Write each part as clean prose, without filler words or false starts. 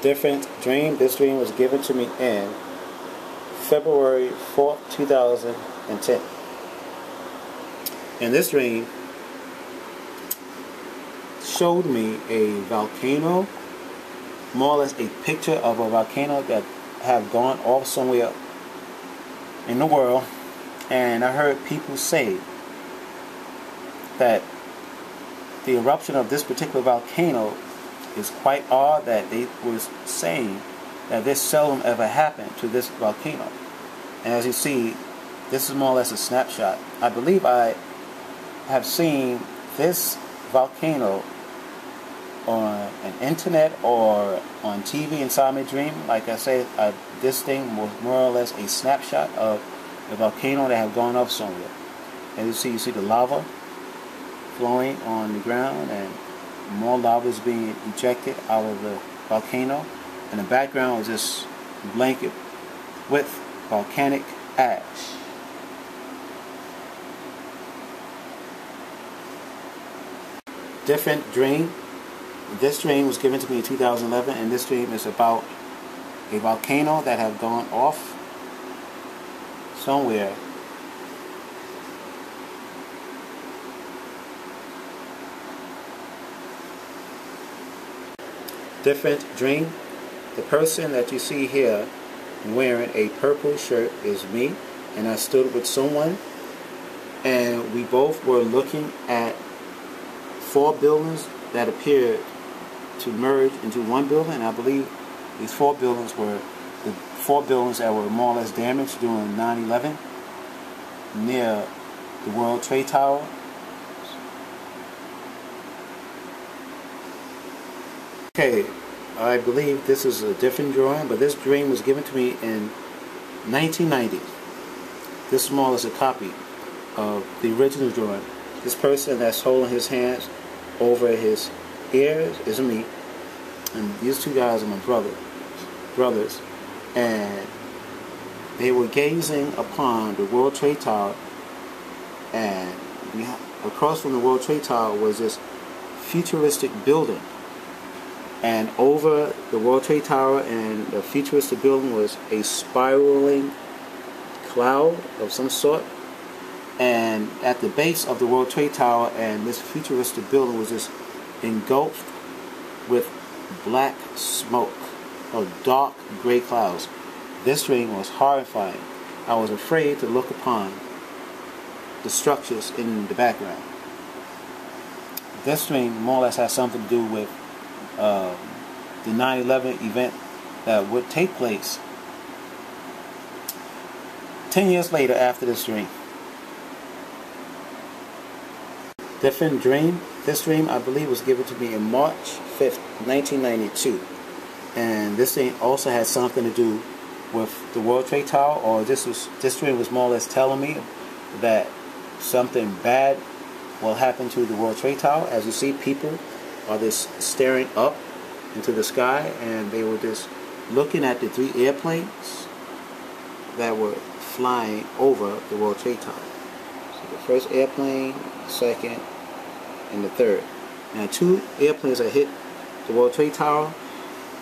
Different dream. This dream was given to me in February 4th, 2010. And this dream showed me a volcano, more or less a picture of a volcano that have gone off somewhere in the world. And I heard people say that the eruption of this particular volcano is quite odd, that they was saying that this seldom ever happened to this volcano. And as you see, this is more or less a snapshot. I believe I have seen this volcano on an internet or on TV inside my dream. Like I said, this thing was more or less a snapshot of a volcano that had gone off somewhere. As you see the lava flowing on the ground, and more lava is being ejected out of the volcano. And the background is this blanket with volcanic ash. Different dream. This dream was given to me in 2011, and this dream is about a volcano that have gone off somewhere. Different dream. The person that you see here wearing a purple shirt is me, and I stood with someone, and we both were looking at 4 buildings that appeared to merge into one building. And I believe these 4 buildings were the 4 buildings that were more or less damaged during 9/11 near the World Trade Tower. Okay, I believe this is a different drawing, but this dream was given to me in 1990. This is more or less a copy of the original drawing. This person that's holding his hands over his ears is me, and these 2 guys are my brothers, and they were gazing upon the World Trade Tower, and across from the World Trade Tower was this futuristic building. And over the World Trade Tower and the futuristic building was a spiraling cloud of some sort. And at the base of the World Trade Tower and this futuristic building was just engulfed with black smoke or dark gray clouds. This dream was horrifying. I was afraid to look upon the structures in the background. This dream more or less has something to do with the 9/11 event that would take place 10 years later after this dream. Different dream. This dream, I believe, was given to me in March 5th, 1992. And this thing also had something to do with the World Trade Tower, or this dream was more or less telling me that something bad will happen to the World Trade Tower. As you see, people are just staring up into the sky, and they were just looking at the 3 airplanes that were flying over the World Trade Tower. So the first airplane, second, and the third. Now 2 airplanes that hit the World Trade Tower,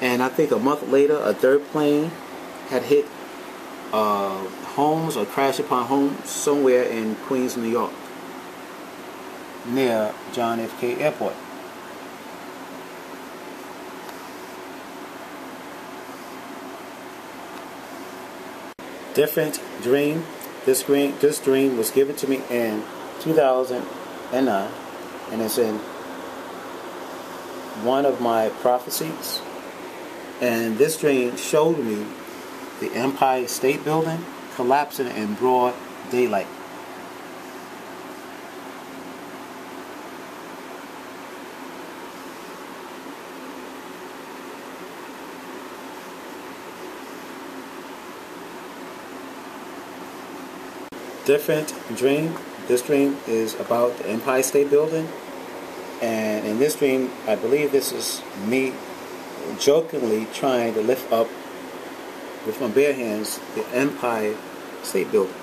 and I think a month later a 3rd plane had hit homes or crashed upon homes somewhere in Queens, New York, near John F. K. Airport. Different dream. This dream was given to me in 2009, and it's in one of my prophecies. And this dream showed me the Empire State Building collapsing in broad daylight. Different dream. This dream is about the Empire State Building, and in this dream I believe this is me jokingly trying to lift up with my bare hands the Empire State Building.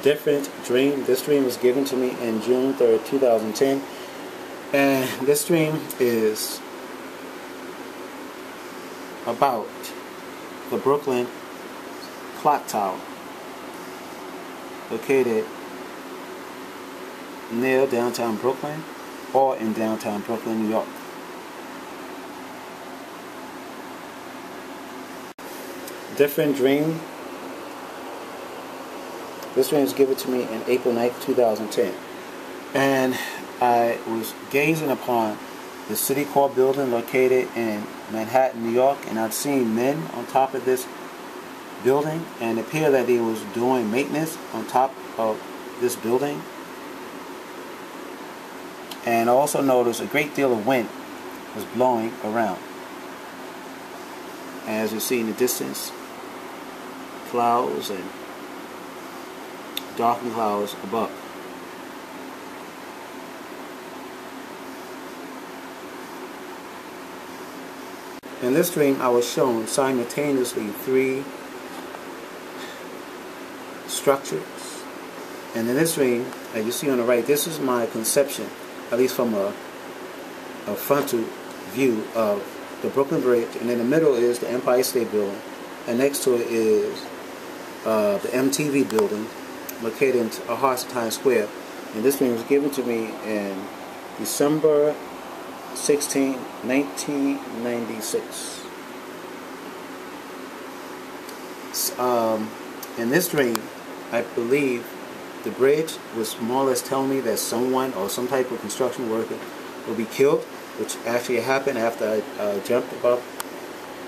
different dream. This dream was given to me in June 3rd, 2010. And this dream is about the Brooklyn clock tower, located near downtown Brooklyn or in downtown Brooklyn, New York. Different dream. This dream was given to me in April 9th, 2010. And I was gazing upon the City Court building located in Manhattan, New York, and I'd seen men on top of this building, and it appeared that they was doing maintenance on top of this building. And I also noticed a great deal of wind was blowing around. As you see in the distance, clouds and darkened clouds above. In this dream, I was shown simultaneously 3 structures. And in this dream, as you see on the right, this is my conception, at least from a frontal view of the Brooklyn Bridge. And in the middle is the Empire State Building. And next to it is the MTV building, located in the heart of Times Square. And this dream was given to me in December 16, 1996. In this dream, I believe the bridge was more or less telling me that someone or some type of construction worker will be killed, which actually happened after I jumped above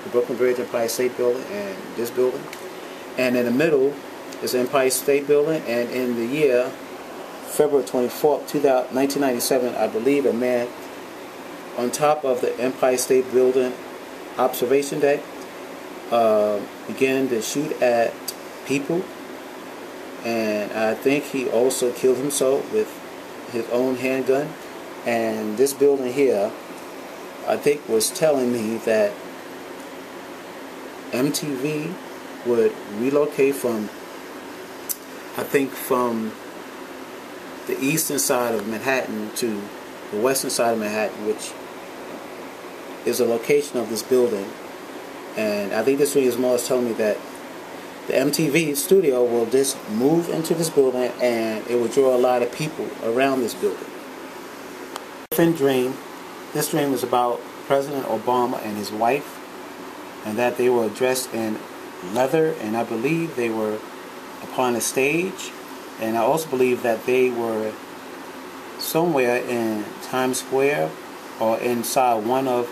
the Brooklyn Bridge, Empire State Building, and this building. And in the middle is the Empire State Building, and in the year February 24th, 1997, I believe a man on top of the Empire State Building observation deck began to shoot at people, and I think he also killed himself with his own handgun. And this building here, I think, was telling me that MTV would relocate from, I think, from the eastern side of Manhattan to the western side of Manhattan, which is a location of this building. And I think this really is more or less telling me that the MTV studio will just move into this building, and it will draw a lot of people around this building. Different dream. This dream is about President Obama and his wife, and that they were dressed in leather, and I believe they were upon a stage, and I also believe that they were somewhere in Times Square or inside one of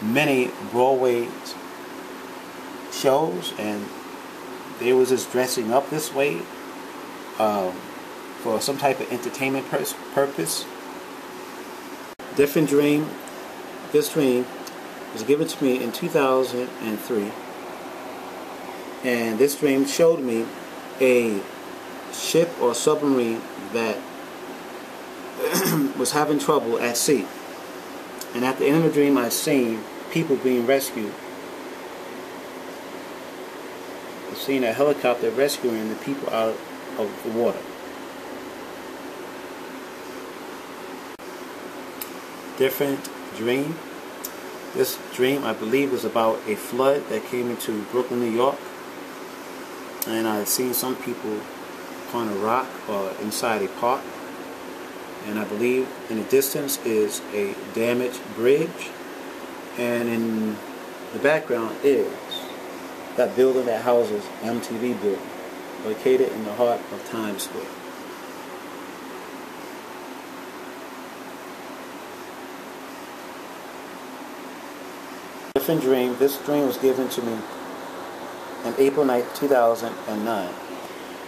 many Broadway shows, and they was just dressing up this way for some type of entertainment purpose. Different dream. This dream was given to me in 2003, and this dream showed me a ship or submarine that was having trouble at sea. And at the end of the dream, I seen people being rescued. I've seen a helicopter rescuing the people out of the water. Different dream. This dream, I believe, was about a flood that came into Brooklyn, New York. And I had seen some people upon a rock or inside a park. And I believe in the distance is a damaged bridge. And in the background is that building that houses MTV building, located in the heart of Times Square. Different dream. This dream was given to me on April 9th, 2009.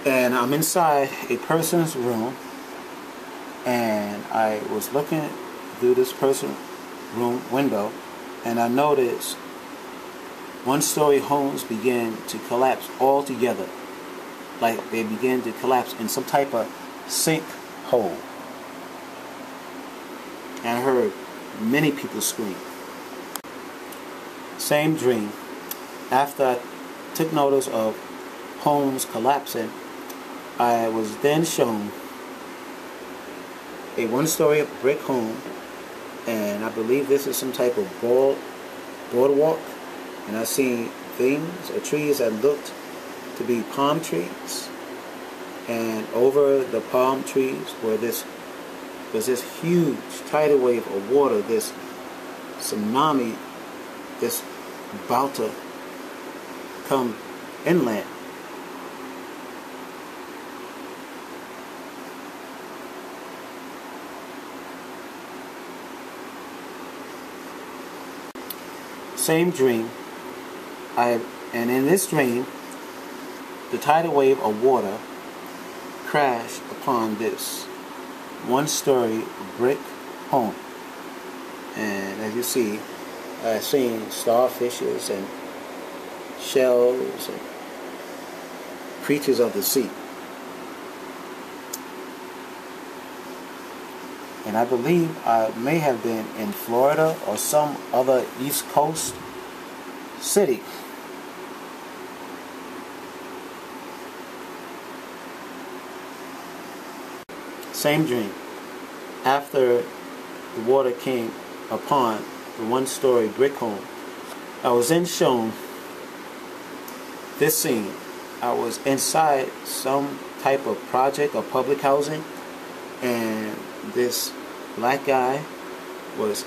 And I'm inside a person's room, and I was looking through this person's room window, and I noticed one-story homes began to collapse all together, like they began to collapse in some type of sinkhole. And I heard many people scream. Same dream. After I took notice of homes collapsing, I was then shown a one-story brick home, and I believe this is some type of boardwalk, and I seen things or trees that looked to be palm trees, and over the palm trees was this huge tidal wave of water, this tsunami, this about to come inland. Same dream. And in this dream, the tidal wave of water crashed upon this one-story brick home. And as you see, I've seen starfishes and shells and creatures of the sea. And I believe I may have been in Florida or some other East Coast city. Same dream. After the water came upon the one-story brick home, I was then shown this scene. I was inside some type of project or public housing, and this black guy was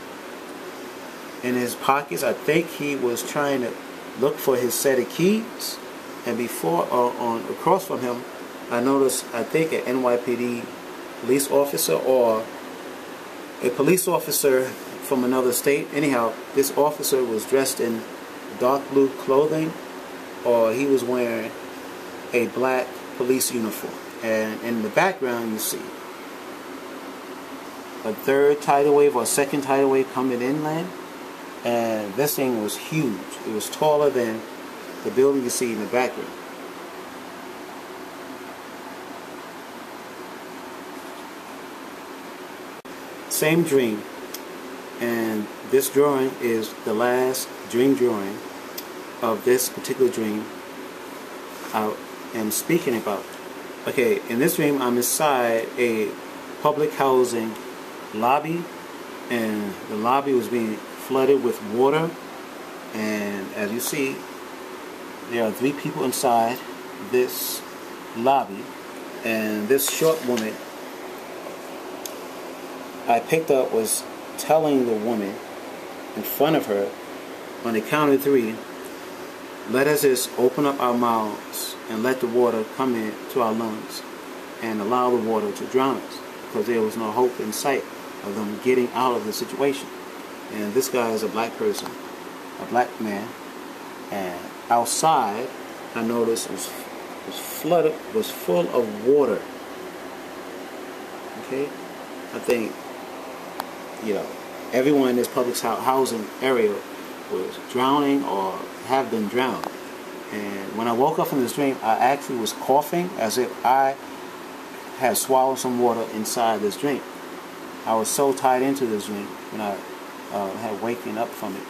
in his pockets. I think he was trying to look for his set of keys, and before across from him, I noticed, I think, an NYPD police officer or a police officer from another state. Anyhow, this officer was dressed in dark blue clothing, or he was wearing a black police uniform. And in the background you see a third tidal wave or second tidal wave coming inland, and this thing was huge. It was taller than the building you see in the background. Same dream, and this drawing is the last dream drawing of this particular dream I am speaking about. Okay, in this dream I'm inside a public housing lobby, and the lobby was being flooded with water, and as you see, there are 3 people inside this lobby, and this short woman I picked up was telling the woman in front of her, on the count of 3, let us just open up our mouths and let the water come into our lungs and allow the water to drown us, because there was no hope in sight of them getting out of the situation. And this guy is a black person, a black man, and outside I noticed was flooded, was full of water. Okay, I think, you know, everyone in this public housing area was drowning or have been drowned. And when I woke up from this dream, I actually was coughing as if I had swallowed some water inside this dream. I was so tied into this dream when I had waking up from it.